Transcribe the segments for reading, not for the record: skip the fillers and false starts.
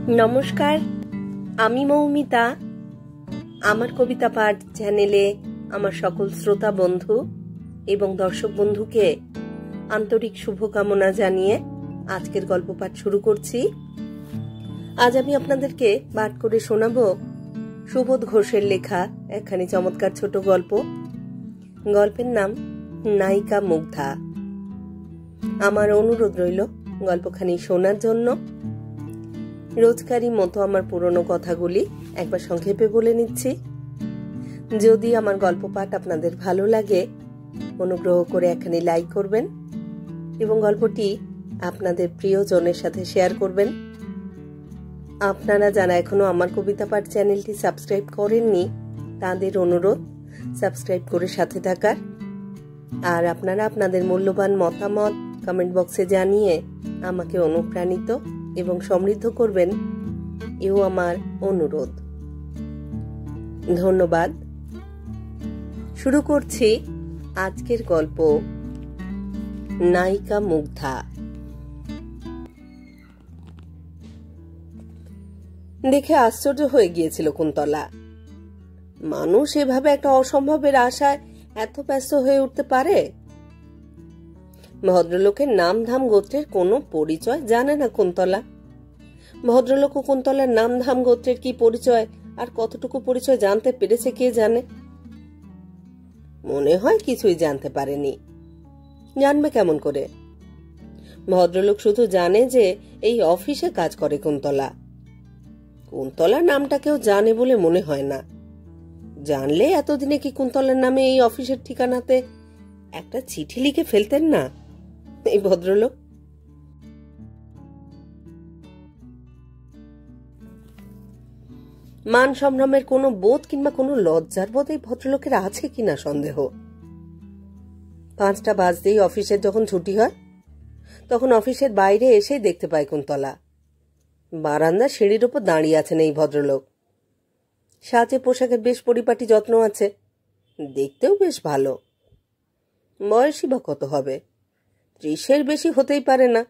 নমস্কার, আমি মৌমিতা। আমার কবিতা পাঠ চ্যানেলে আমার সকল শ্রোতা বন্ধু এবং দর্শক বন্ধুকে আন্তরিক শুভকামনা জানিয়ে আজকের গল্প পাঠ শুরু করছি। আজ আমি আপনাদেরকে পাঠ করে শোনাব সুবোধ ঘোষের লেখা একখানি চমৎকার ছোট গল্প। গল্পের নাম নায়িকা মুগ্ধা। আমার অনুরোধ রইল গল্পখানি শোনার জন্য। রোজকারই মতো আমার পুরনো কথাগুলি একবার সংক্ষেপে বলে নিচ্ছি। যদি আমার গল্প পাঠ আপনাদের ভালো লাগে, অনুগ্রহ করে একখানি লাইক করবেন এবং গল্পটি আপনাদের প্রিয়জনের সাথে শেয়ার করবেন। আপনারা যারা এখনো আমার কবিতা পাঠ চ্যানেলটি সাবস্ক্রাইব করেননি, তাদের অনুরোধ সাবস্ক্রাইব করে সাথে থাকার। আর আপনারা আপনাদের মূল্যবান মতামত কমেন্ট বক্সে জানিয়ে আমাকে অনুপ্রাণিত এবং সমৃদ্ধ করবেন, এও আমার অনুরোধ। ধন্যবাদ। শুরু করছি আজকের গল্প, নায়িকা মুগ্ধা। দেখে আশ্চর্য হয়ে গিয়েছিল কুন্তলা। মানুষ এভাবে একটা অসম্ভবের আশায় এত ব্যস্ত হয়ে উঠতে পারে? ভদ্রলোকের নাম ধাম গোত্রের কোনো পরিচয় জানে না কুন্তলা। ভদ্রলোক ও কুন্তলার নাম ধাম গোত্রের কি পরিচয় আর কতটুকু পরিচয় জানতে পেরেছে কে জানে। মনে হয় কিছুই জানতে পারেনি। জানবে কেমন করে? ভদ্রলোক শুধু জানে যে এই অফিসে কাজ করে কুন্তলা। কুন্তলার নামটা কেউ জানে বলে মনে হয় না। জানলে এতদিনে কি কুন্তলার নামে এই অফিসের ঠিকানাতে একটা চিঠি লিখে ফেলতেন না এই ভদ্রলোক? মান সম্ভ্রমের কোনো বোধ কিংবা কোনো লজ্জার বোধ এই ভদ্রলোকের আছে কিনা সন্দেহ। 5টা বাজতেই অফিসের যখন ছুটি হয়, তখন অফিসের বাইরে এসেই দেখতে পায় কুন্তলা। বারান্দা সিঁড়ির ওপর দাঁড়িয়ে আছেন এই ভদ্রলোক। সাজে পোশাকের বেশ পরিপাটি যত্ন আছে, দেখতেও বেশ ভালো। বয়সই বা কত হবে? 30-এর বেশি হতেই পারে না।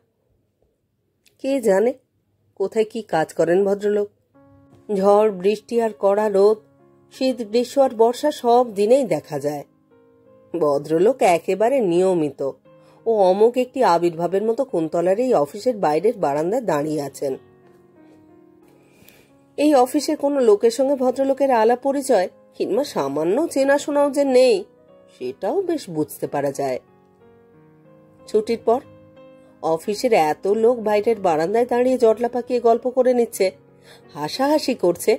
কে জানে কোথায় কি কাজ করেন ভদ্রলোক। ঝড় বৃষ্টি আর কড়া রোদ, শীত গ্রীষ্ম আর বর্ষা সব দিনেই দেখা যায়। ভদ্রলোক একেবারে নিয়মিত ও অমুক একটি আবির্ভাবের মতো কুন্তলার এই অফিসের বাইরের বারান্দায় দাঁড়িয়ে আছেন। এই অফিসের কোনো লোকের সঙ্গে ভদ্রলোকের আলাপ পরিচয় কিংবা সামান্য চেনাশোনাও যে নেই, সেটাও বেশ বুঝতে পারা যায়। ছুটির পর অফিসের এত লোক বাইরের বারান্দায় দাঁড়িয়ে জটলা পাকিয়ে গল্প করে নিচ্ছে, হাসাহাসি করছে,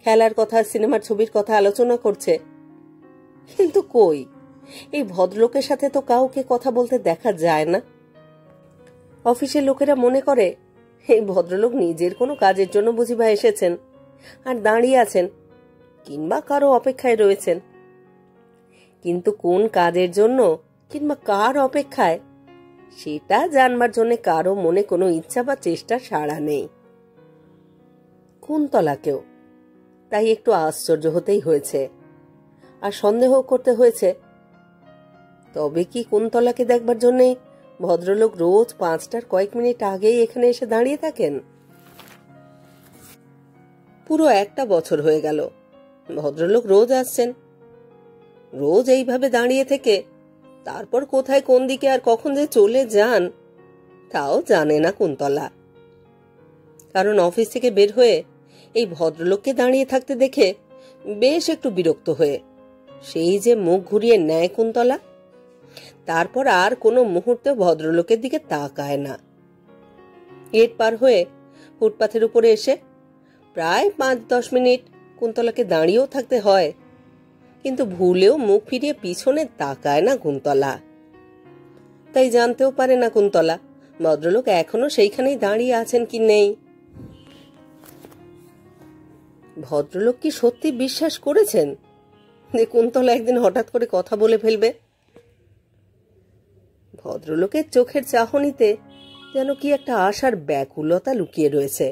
খেলার কথা সিনেমার ছবির কথা আলোচনা করছে। কিন্তু কই, এই ভদ্রলোকের সাথে তো কাউকে কথা বলতে দেখা যায় না। অফিসের লোকেরা মনে করে এই ভদ্রলোক নিজের কোনো কাজের জন্য বুঝিবা এসেছেন আর দাঁড়িয়ে আছেন কিংবা কারো অপেক্ষায় রয়েছেন। কিন্তু কোন কাজের জন্য কিংবা কার অপেক্ষায়, সেটা জানবার জন্য কারো মনে কোনো ইচ্ছা বা চেষ্টা সাড়া নেই। কুন্তলাকেও তাই একটু আশ্চর্য হতেই হয়েছে আর সন্দেহ করতে হয়েছে। তবে কি কুন্তলাকে দেখবার জন্যই ভদ্রলোক রোজ 5টার কয়েক মিনিট আগেই এখানে এসে দাঁড়িয়ে থাকেন? পুরো 1টা বছর হয়ে গেল ভদ্রলোক রোজ আসছেন। রোজ এইভাবে দাঁড়িয়ে থেকে তারপর কোথায় কোন দিকে আর কখন যে চলে যান তাও জানে না কুন্তলা। কারণ অফিস থেকে বের হয়ে এই ভদ্রলোককে দাঁড়িয়ে থাকতে দেখে বেশ একটু বিরক্ত হয়ে সেই যে মুখ ঘুরিয়ে নেয় কুন্তলা, তারপর আর কোনো মুহূর্তে ভদ্রলোকের দিকে তাকায় না। গেট পার হয়ে ফুটপাথের উপরে এসে প্রায় 5-10 মিনিট কুন্তলাকে দাঁড়িয়েও থাকতে হয়, কিন্তু ভুলেও মুখ ফিরিয়ে পিছনে তাকায় না কুন্তলা। তাই জানতেও পারে না কুন্তলা ভদ্রলোক এখনো সেইখানেই দাঁড়িয়ে আছেন কি নেই। ভদ্রলোক কি সত্যি বিশ্বাস করেছেন যে কুন্তলা একদিন হঠাৎ করে কথা বলে ফেলবে? ভদ্রলোকের চোখের চাহনিতে যেন কি একটা আশার ব্যাকুলতা লুকিয়ে রয়েছে।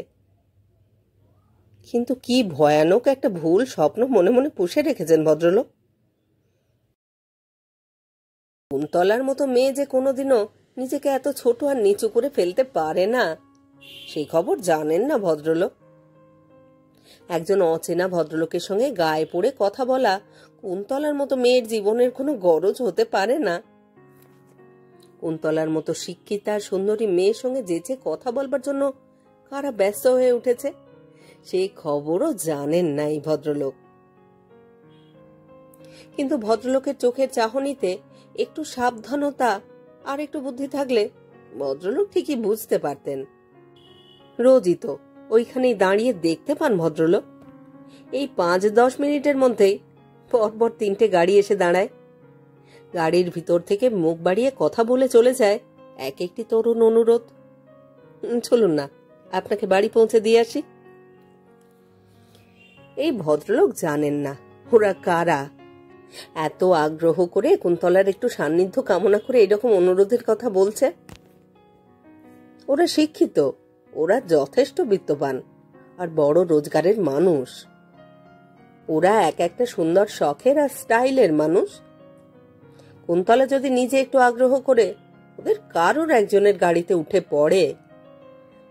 কিন্তু কি ভয়ানক একটা ভুল স্বপ্ন মনে মনে পুষে রেখেছেন ভদ্রলোক। কুন্তলার মতো মেয়ে যে কোনোদিনও নিজেকে এত ছোট আর নিচু করে ফেলতে পারে না, সেই খবর জানেন না ভদ্রলোক। একজন অচেনা ভদ্রলোকের সঙ্গে গায়ে পড়ে কথা বলা কুন্তলার মতো মেয়ের জীবনের কোনো গরজ হতে পারে না। কুন্তলার মতো শিক্ষিতা সুন্দরী মেয়ের সঙ্গে যেচে কথা বলবার জন্য কারা ব্যস্ত হয়ে উঠেছে সেই খবরও জানেন না এই ভদ্রলোক। কিন্তু ভদ্রলোকের চোখের চাহনিতে একটু সাবধানতা আর একটু বুদ্ধি থাকলে ভদ্রলোক ঠিকই বুঝতে পারতেন। রোজই তো ওইখানেই দাঁড়িয়ে দেখতে পান ভদ্রলোক। এই 5-10 মিনিটের মধ্যেই পরপর 3টে গাড়ি এসে দাঁড়ায়। গাড়ির ভিতর থেকে মুখ বাড়িয়ে কথা বলে চলে যায় এক একটি তরুণ অনুরোধ, চলুন না আপনাকে বাড়ি পৌঁছে দিয়ে আসি। এই ভদ্রলোক জানেন না ওরা কারা। এত আগ্রহ করে কুন্তলার একটু সান্নিধ্য কামনা করে এরকম অনুরোধের কথা বলছে। ওরা শিক্ষিত, ওরা যথেষ্ট বিত্তবান আর বড় রোজগারের মানুষ। ওরা এক একটা সুন্দর শখের আর স্টাইলের মানুষ। কুন্তলা যদি নিজে একটু আগ্রহ করে ওদের কারোর একজনের গাড়িতে উঠে পড়ে,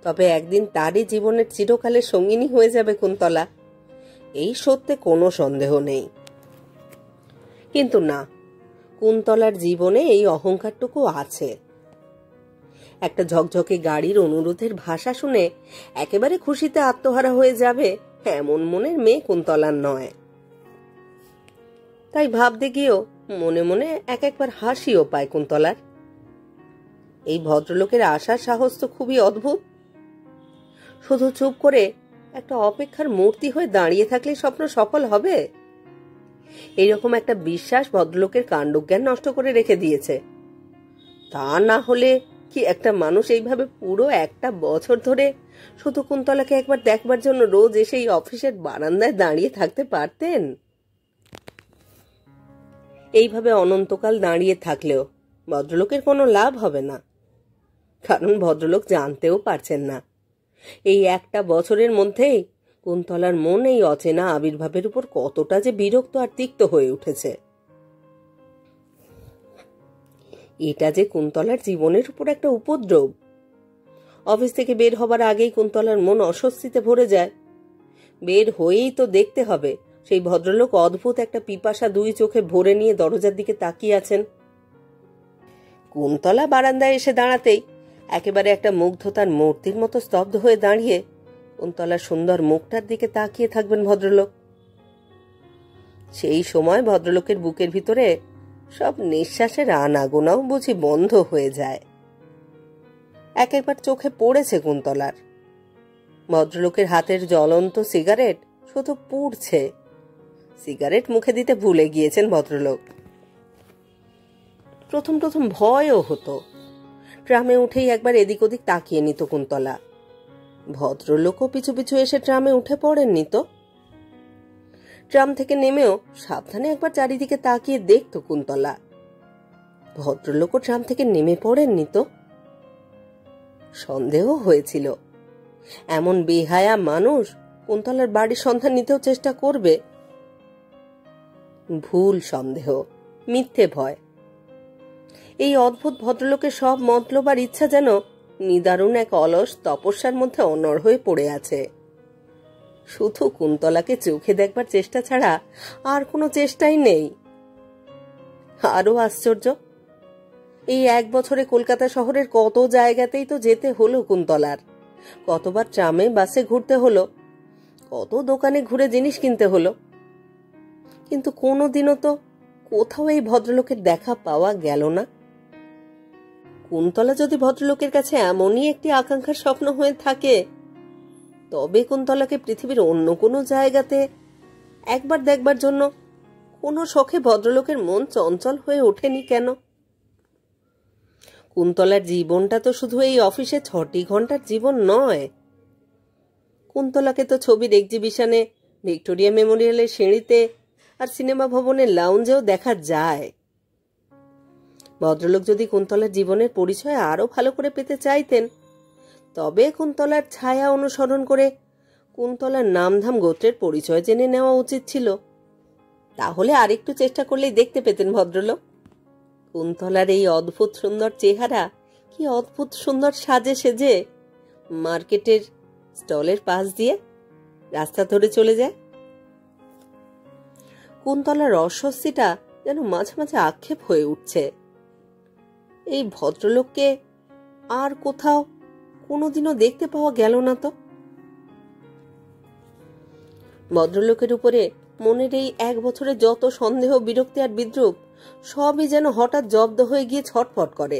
তবে একদিন তারই জীবনের চিরকালের সঙ্গিনী হয়ে যাবে কুন্তলা, এই সত্যে কোনো সন্দেহ নেই। কিন্তু না, কুন্তলার জীবনে এই অহংকারটুকু আছে। একটা ঝকঝকে গাড়ির অনুরোধের ভাষা শুনে একেবারে খুশিতে আত্মহারা হয়ে যাবে এমন মনের মেয়ে কুন্তলার নয়। তাই ভাবতে গিয়েও মনে মনে একবার হাসিও পায় কুন্তলার। এই ভদ্রলোকের আসার সাহস তো খুবই অদ্ভুত। শুধু চুপ করে একটা অপেক্ষার মূর্তি হয়ে দাঁড়িয়ে থাকলে স্বপ্ন সফল হবে, এইরকম একটা বিশ্বাস ভদ্রলোকের কাণ্ডজ্ঞান নষ্ট করে রেখে দিয়েছে। তা না হলে কি একটা মানুষ এইভাবে পুরো একটা বছর ধরে শুধু কুন্তলাকে একবার দেখবার জন্য রোজ এসে এই অফিসের বারান্দায় দাঁড়িয়ে থাকতে পারতেন? এইভাবে অনন্তকাল দাঁড়িয়ে থাকলেও ভদ্রলোকের কোনো লাভ হবে না, কারণ ভদ্রলোক জানতেও পারছেন না এই একটা বছরের মধ্যেই কুন্তলার মন এই অচেনা আবির্ভাবের উপর কতটা যে বিরক্ত আর তিক্ত হয়ে উঠেছে। এটা যে কুন্তলার জীবনের উপর একটা উপদ্রব। অফিস থেকে বের হবার আগেই কুন্তলার মন অস্বস্তিতে ভরে যায়। বের হয়েই তো দেখতে হবে সেই ভদ্রলোক অদ্ভুত একটা পিপাসা 2 চোখে ভরে নিয়ে দরজার দিকে তাকিয়ে আছেন। কুন্তলা বারান্দায় এসে দাঁড়াতেই একেবারে একটা মুগ্ধতার মূর্তির মতো স্তব্ধ হয়ে দাঁড়িয়ে কুন্তলার সুন্দর মুখটার দিকে তাকিয়ে থাকবেন ভদ্রলোক। সেই সময় ভদ্রলোকের বুকের ভিতরে সব নিঃশ্বাসের আনাগোনাও বুঝি বন্ধ হয়ে যায়। একবার চোখে পড়েছে কুন্তলার, ভদ্রলোকের হাতের জ্বলন্ত সিগারেট শুধু পুড়ছে। সিগারেট মুখে দিতে ভুলে গিয়েছেন ভদ্রলোক। প্রথম প্রথম ভয়ও হতো। ট্রামে উঠেই একবার এদিক ওদিক তাকিয়ে নিত কুন্তলা। ভদ্রলোকও পিছু পিছু এসে ট্রামে উঠে পড়েননি তো। ট্রাম থেকে নেমেও সাবধানে একবার চারিদিকে তাকিয়ে দেখত কুন্তলা। ভদ্রলোকও ট্রাম থেকে নেমে পড়েননি তো। সন্দেহ হয়েছিল এমন বেহায়া মানুষ কুন্তলার বাড়ির সন্ধান নিতেও চেষ্টা করবে। ভুল সন্দেহ, মিথ্যে ভয়। এই অদ্ভুত ভদ্রলোকের সব মতলব আর ইচ্ছা যেন নিদারুণ এক অলস তপস্যার মধ্যে অনড় হয়ে পড়ে আছে। শুধু কুন্তলাকে চোখে দেখবার চেষ্টা ছাড়া আর কোনো চেষ্টাই নেই। আরো আশ্চর্য, এই 1 বছরে কলকাতা শহরের কত জায়গাতেই তো যেতে হলো কুন্তলার, কতবার ট্রামে বাসে ঘুরতে হলো, কত দোকানে ঘুরে জিনিস কিনতে হলো, কিন্তু কোনোদিনও তো কোথাও এই ভদ্রলোকের দেখা পাওয়া গেল না। কুন্তলা যদি ভদ্রলোকের কাছে এমনই একটি আকাঙ্ক্ষার স্বপ্ন হয়ে থাকে, তবে কুন্তলাকে পৃথিবীর অন্য কোনো জায়গাতে একবার দেখবার জন্য কোনো শখে ভদ্রলোকের মন চঞ্চল হয়ে ওঠেনি কেন? কুন্তলার জীবনটা তো শুধু এই অফিসে 6টি ঘন্টার জীবন নয়। কুন্তলাকে তো ছবির এক্সিবিশনে, ভিক্টোরিয়া মেমোরিয়ালের সিঁড়িতে আর সিনেমা ভবনের লাউঞ্জেও দেখা যায়। ভদ্রলোক যদি কুন্তলার জীবনের পরিচয় আরো ভালো করে পেতে চাইতেন, তবে কুন্তলার ছায়া অনুসরণ করে কুন্তলার নামধাম গোত্রের পরিচয় জেনে নেওয়া উচিত ছিল। তাহলে আরেকটু চেষ্টা করলেই দেখতে পেতেন ভদ্রলোক কুন্তলার এই অদ্ভুত সুন্দর চেহারা কি অদ্ভুত সুন্দর সাজে সেজে মার্কেটের স্টলের পাশ দিয়ে রাস্তা ধরে চলে যায়। কুন্তলার অস্বস্তিটা যেন মাঝে মাঝে আক্ষেপ হয়ে উঠছে। এই ভদ্রলোককে আর কোথাও কোনোদিনও দেখতে পাওয়া গেল না তো। ভদ্রলোকের উপরে মনের এই 1 বছরে যত সন্দেহ, বিরক্তি আর বিদ্রুপ সবই যেন হঠাৎ জব্দ হয়ে গিয়ে ছটফট করে।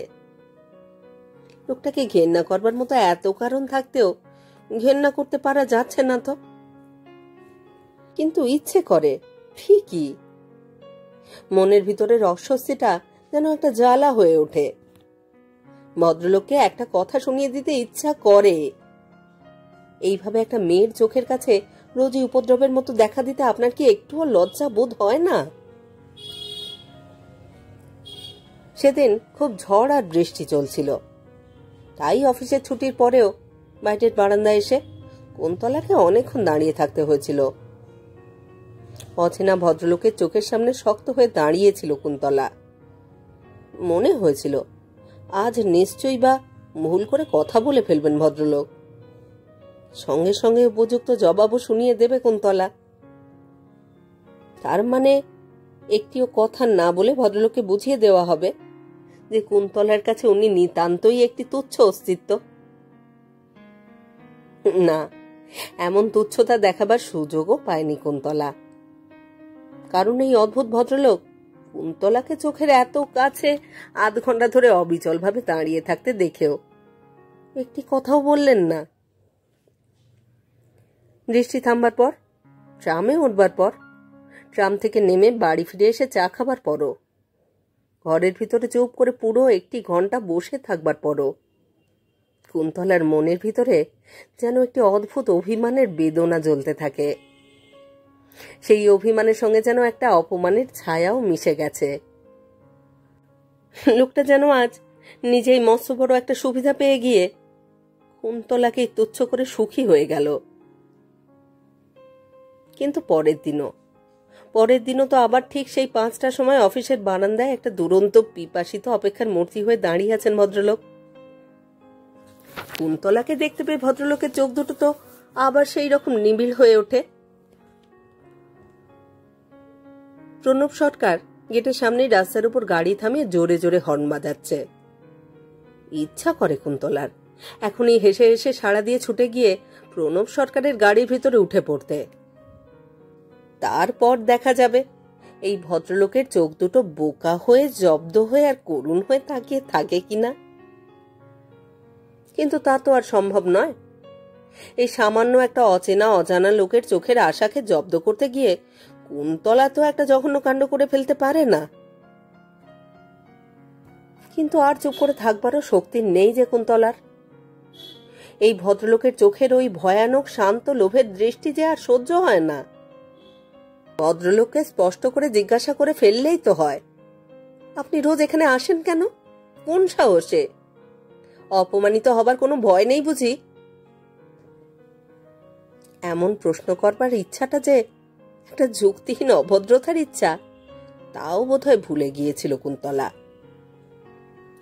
লোকটাকে ঘেন্না করবার মতো এত কারণ থাকতেও ঘেন্না করতে পারা যাচ্ছে না তো। কিন্তু ইচ্ছে করে ঠিকই। মনের ভিতরের অস্বস্তিটা যেন একটা জ্বালা হয়ে ওঠে। ভদ্রলোককে একটা কথা শুনিয়ে দিতে ইচ্ছা করে। এইভাবে একটা মেয়ের চোখের কাছে রোজই উপদ্রবের মতো দেখা দিতে আপনার কি একটুও লজ্জা বোধ হয় না? সেদিন খুব ঝড় আর বৃষ্টি চলছিল। তাই অফিসের ছুটির পরেও বাইরের বারান্দায় এসে কুন্তলাকে অনেকক্ষণ দাঁড়িয়ে থাকতে হয়েছিল। অচেনা ভদ্রলোকের চোখের সামনে শক্ত হয়ে দাঁড়িয়েছিল কুন্তলা। মনে হয়েছিল আজ নিশ্চয়ই বা ভুল করে কথা বলে ফেলবেন ভদ্রলোক। সঙ্গে সঙ্গে উপযুক্ত জবাবও শুনিয়ে দেবে কুন্তলা। তার মানে একটিও কথা না বলে ভদ্রলোককে বুঝিয়ে দেওয়া হবে যে কুন্তলার কাছে উনি নিতান্তই একটি তুচ্ছ অস্তিত্ব। না, এমন তুচ্ছতা দেখাবার সুযোগও পায়নি কুন্তলা। কারণ এই অদ্ভুত ভদ্রলোক কুন্তলাকে চোখের এত কাছে আধ ঘন্টা ধরে অবিচল ভাবে দাঁড়িয়ে থাকতে দেখেও একটি কথাও বললেন না। বৃষ্টি থামবার পর, ট্রামে উঠবার পর, ট্রাম থেকে নেমে বাড়ি ফিরে এসে চা খাবার পরও, ঘরের ভিতরে চুপ করে পুরো 1 ঘন্টা বসে থাকবার পরও কুন্তলার মনের ভিতরে যেন একটি অদ্ভুত অভিমানের বেদনা জ্বলতে থাকে। সেই অভিমানের সঙ্গে যেন একটা অপমানের ছায়াও মিশে গেছে। লোকটা যেন আজ নিজেই মস্ত বড় একটা সুবিধা পেয়ে গিয়ে কুন্তলাকে তুচ্ছ করে সুখী হয়ে গেল। কিন্তু পরের দিনও তো আবার ঠিক সেই 5টার সময় অফিসের বারান্দায় একটা দুরন্ত পিপাসিত অপেক্ষার মূর্তি হয়ে দাঁড়িয়ে আছেন ভদ্রলোক। কুন্তলাকে দেখতে পেয়ে ভদ্রলোকের চোখ দুটো তো আবার সেই রকম নিবিড় হয়ে ওঠে। প্রণব সরকার গেটের সামনেই রাস্তার উপর গাড়ি থামিয়ে জোরে জোরে হর্ন বাজাচ্ছে। ইচ্ছা করে কুন্তলার এখনই হেসে হেসে সাড়া দিয়ে ছুটে গিয়ে প্রণব সরকারের গাড়ির ভিতরে উঠে পড়তে। তারপর দেখা যাবে এই ভদ্রলোকের চোখ দুটো বোকা হয়ে, জব্দ হয়ে আর করুণ হয়ে তাকিয়ে থাকে কিনা। কিন্তু তা তো আর সম্ভব নয়। এই সামান্য একটা অচেনা অজানা লোকের চোখের আশাকে জব্দ করতে গিয়ে কুন্তলা তো একটা জঘন্য কাণ্ড করে ফেলতে পারে না। কিন্তু আর চুপ করে থাকবারও শক্তি নেই যে কুন্তলার। এই ভদ্রলোকের চোখের ওই ভয়ানক শান্ত লোভের দৃষ্টি যে আর সহ্য হয় না। ভদ্রলোককে স্পষ্ট করে জিজ্ঞাসা করে ফেললেই তো হয়, আপনি রোজ এখানে আসেন কেন? কোন সাহসে? অপমানিত হবার কোনো ভয় নেই বুঝি? এমন প্রশ্ন করবার ইচ্ছাটা যে একটা যুক্তিহীন অভদ্রতার ইচ্ছা, তাও বোধহয় ভুলে গিয়েছিল কুন্তলা।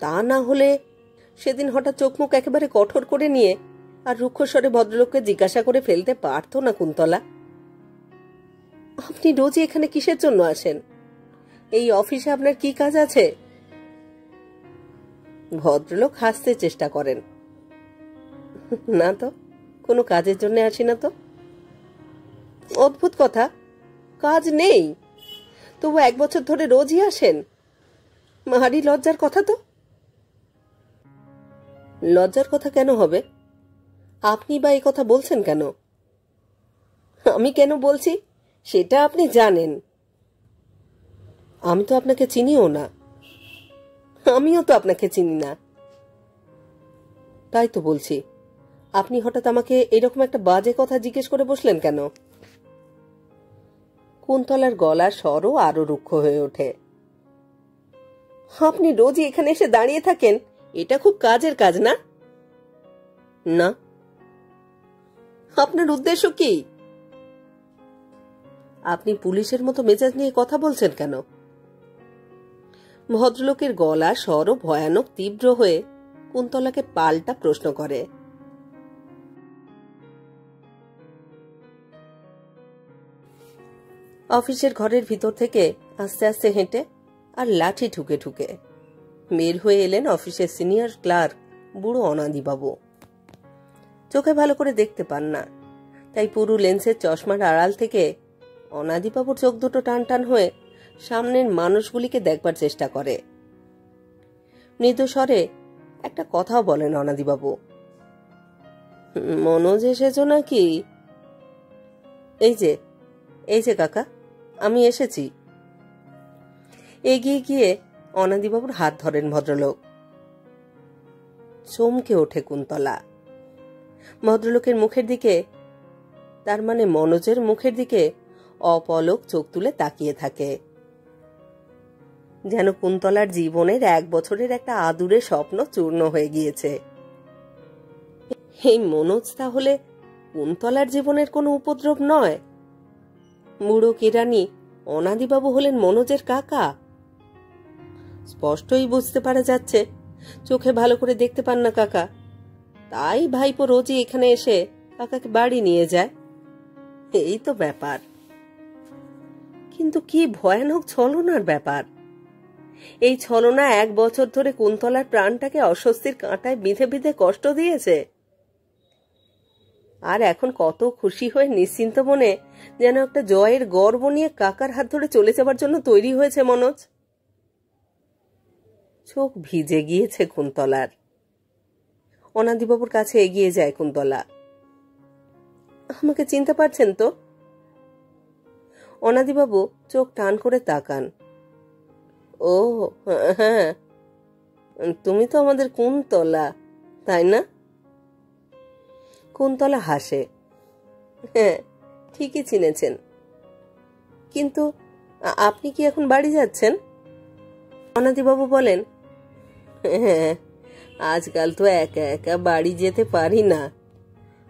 তা না হলে সেদিন হঠাৎ চোখ মুখ একেবারে কঠোর করে নিয়ে আর রুক্ষ স্বরে ভদ্রলোককে জিজ্ঞাসা করে ফেলতে পারত না কুন্তলা, আপনি রোজই এখানে কিসের জন্য আসেন? এই অফিসে আপনার কি কাজ আছে? ভদ্রলোক হাসতে চেষ্টা করেন। না তো, কোনো কাজের জন্য আসি না তো। অদ্ভুত কথা, কাজ নেই, তবু 1 বছর ধরে রোজই আসেন। ভারী লজ্জার কথা তো। লজ্জার কথা কেন হবে? আপনি বা এই কথা বলছেন কেন? আমি কেন বলছি সেটা আপনি জানেন। আমি তো আপনাকে চিনিও না, আমিও তো আপনাকে চিনি না। তাই তো বলছি, আপনি হঠাৎ আমাকে এরকম একটা বাজে কথা জিজ্ঞেস করে বসলেন কেন? কুন্তলার গলার স্বরও আরো রুক্ষ হয়ে ওঠে। আপনি রোজই এখানে এসে দাঁড়িয়ে থাকেন, এটা খুব কাজের কাজ না? না। আপনার উদ্দেশ্য কি? আপনি পুলিশের মতো মেজাজ নিয়ে কথা বলছেন কেন? ভদ্রলোকের গলা স্বরও ভয়ানক তীব্র হয়ে কুন্তলাকে পাল্টা প্রশ্ন করে। অফিসের ঘরের ভিতর থেকে আস্তে আস্তে হেঁটে আর লাঠি ঠুকে ঠুকে বের হয়ে এলেন অফিসের সিনিয়র ক্লার্ক বুড়ো অনাদিবাবু। চোখে ভালো করে দেখতে পান না, তাই পুরো লেন্সের চশমার আড়াল থেকে অনাদিবাবুর চোখ দুটো টান টান হয়ে সামনের মানুষগুলিকে দেখবার চেষ্টা করে। মৃদু স্বরে একটা কথাও বলেন অনাদিবাবু, মনোজ এসেছ নাকি? এই যে কাকা, আমি এসেছি। এগিয়ে গিয়ে অনাদিবাবুর হাত ধরেন ভদ্রলোক। চমকে ওঠে কুন্তলা। ভদ্রলোকের মুখের দিকে, তার মানে মনোজের মুখের দিকে অপলক চোখ তুলে তাকিয়ে থাকে, যেন কুন্তলার জীবনের 1 বছরের একটা আদুরে স্বপ্ন চূর্ণ হয়ে গিয়েছে। এই মনোজ তাহলে কুন্তলার জীবনের কোনো উপদ্রব নয়? বুড়ো কেরানি অনাদিবাবু হলেন মনোজের কাকা? স্পষ্টই বুঝতে পারা যাচ্ছে চোখে ভালো করে দেখতে পান না কাকা, তাই ভাইপো রোজই এখানে এসে কাকাকে বাড়ি নিয়ে যায়। এই তো ব্যাপার। কিন্তু কি ভয়ানক ছলনার ব্যাপার! এই ছলনা 1 বছর ধরে কুন্তলার প্রাণটাকে অস্বস্তির কাঁটায় বিঁধে বিঁধে কষ্ট দিয়েছে। আর এখন কত খুশি হয়ে নিশ্চিন্ত মনে যেন একটা জয়ের গর্ব নিয়ে কাকার হাত ধরে চলে যাবার জন্য তৈরি হয়েছে মনোজ। চোখ ভিজে গিয়েছে কুন্তলার। অনাদিবাবুর কাছে এগিয়ে যায় কুন্তলা। আমাকে চিনতে পারছেন তো? অনাদিবাবু চোখ টান করে তাকান। ও হ্যাঁ, তুমি তো আমাদের কুন্তলা, তাই না? কুন্তলা হাসে। হ্যাঁ, ঠিকই চিনেছেন। কিন্তু আপনি কি এখন বাড়ি যাচ্ছেন? অনাদিবাবু বলেন, হ্যাঁ, আজকাল তো একা একা বাড়ি যেতে পারি না,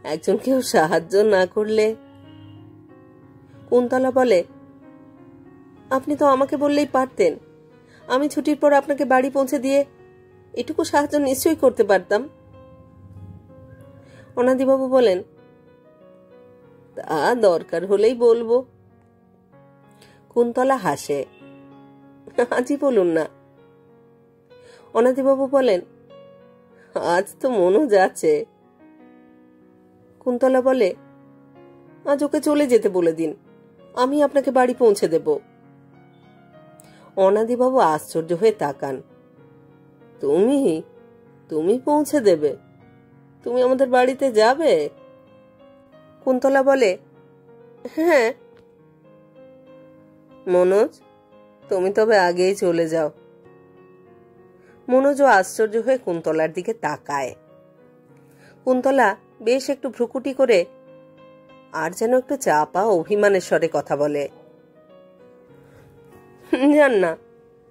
একজন কেউ সাহায্য না করলে। কুন্তলা বলে, আপনি তো আমাকে বললেই পারতেন, আমি ছুটির পর আপনাকে বাড়ি পৌঁছে দিয়ে এটুকু সাহায্য নিশ্চয়ই করতে পারতাম। অনাদিবাবু বলেন, তা দরকার হলেই বলবো। কুন্তলা হাসে। আজই বলুন না। অনাদিবাবু বলেন, আজ তো মনোজ আছে। কুন্তলা বলে, আজ ওকে চলে যেতে বলে দিন, আমি আপনাকে বাড়ি পৌঁছে দেব। অনাদিবাবু আশ্চর্য হয়ে তাকান। তুমি পৌঁছে দেবে? তুমি আমাদের বাড়িতে যাবে? কুন্তলা বলে, হ্যাঁ। মনোজ, তুমি তবে আগেই চলে যাও। মনোজও আশ্চর্য হয়ে কুন্তলার দিকে তাকায়। কুন্তলা বেশ একটু ভ্রুকুটি করে আর যেন একটু চাপা অভিমানের স্বরে কথা বলে, জান না,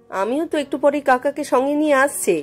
আমিও তো একটু পরে কাকাকে সঙ্গে নিয়ে আসছি।